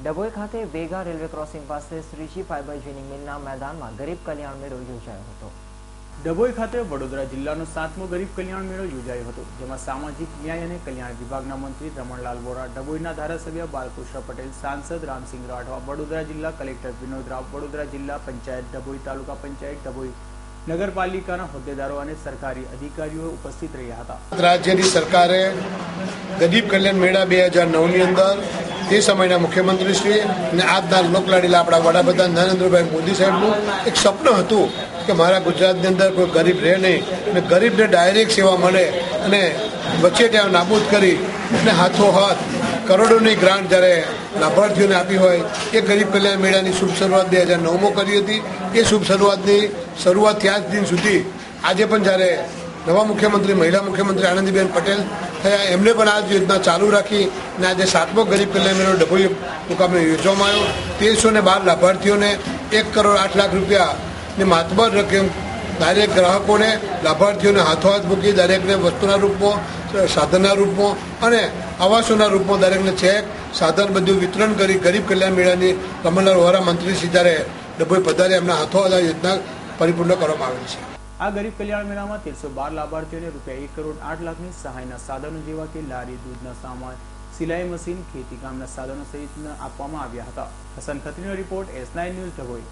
ડભોઈ ખાતે વેગા railway crossing પાસે Shriji fibre ginning મિલના મેદાનમાં ગરીબ કલ્યાણ મેળો યોજાયો હતો। ડભોઈ ખાતે વડોદરા જિલ્લાનો 7મો ગરીબ કલ્યાણ મેળો યોજાયો હતો, જેમાં સામાજિક ન્યાય અને કલ્યાણ વિભાગના મંત્રી રમણલાલ બોરા, ડભોઈના ધારાસભ્ય બાલકૃષ્ણ પટેલ, સાંસદ રામસિંહ રાઠવા, વડોદરા જિલ્લા કલેક્ટર વિનોદ રાવ, વડોદરા જિલ્લા પંચાયત, ડભોઈ તાલુકા પંચાયત, ડભોઈ નગરપાલિકાના હોદ્દેદારો અને સરકારી અધિકારીઓ ઉપસ્થિત રહ્યા હતા। રાજ્યની સરકારે ગરીબ કલ્યાણ મેળા 2009ની અંદર તે સમયના મુખ્યમંત્રીશ્રી અને આજના લોકલાડીલા આપણા વડાપ્રધાન નરેન્દ્રભાઈ મોદી સાહેબનું એક સપનું હતું કે મારા ગુજરાતની અંદર કોઈ ગરીબ રહે નહીં અને ગરીબને ડાયરેક્ટ સેવા મળે અને વચેટિયા નાબૂદ કરી અને હાથોહાથ કરોડોની ગ્રાન્ટ જ્યારે લાભાર્થીઓને આપી હોય એ ગરીબ કલ્યાણ મેળાની શુભ શરૂઆત 2009માં કરી હતી। એ શુભ શરૂઆતની શરૂઆતથી આજ દિન સુધી આજે પણ જ્યારે નવા મુખ્યમંત્રી મહિલા મુખ્યમંત્રી આનંદીબેન પટેલ થયા, એમણે પણ આ યોજના ચાલુ રાખી અને આજે 7મો ગરીબ કલ્યાણ મેળો ડભોઈ મુકામે યોજવામાં આવ્યો। 1312 લાભાર્થીઓને 1 કરોડ 8 લાખ રૂપિયાની માતબર રકમ ડાયરેક્ટ ગ્રાહકોને લાભાર્થીઓને હાથોહાથ મૂકી દરેકને વસ્તુના રૂપમાં, સાધનના રૂપમાં અને આવાસોના રૂપમાં દરેકને ચેક સાધન બધું વિતરણ કરી ગરીબ કલ્યાણ મેળાની રમણલાલ વોરા મંત્રી શ્રી જ્યારે ડભોઈ પધાર્યા, એમના હાથોહાથ આ યોજના પરિપૂર્ણ કરવામાં આવેલ છે। આ ગરીબ કલ્યાણ મેળામાં 1312 લાભાર્થીઓને રૂપિયા 1 કરોડ 8 લાખની સહાયના સાધનો જેવા કે લારી, દૂધના સામાન, સિલાઈ મશીન, ખેતી કામના સાધનો સહિત આપવામાં આવ્યા હતા। હસન ખત્રીનો રિપોર્ટ, S9 ન્યૂઝ, ડભોઈ।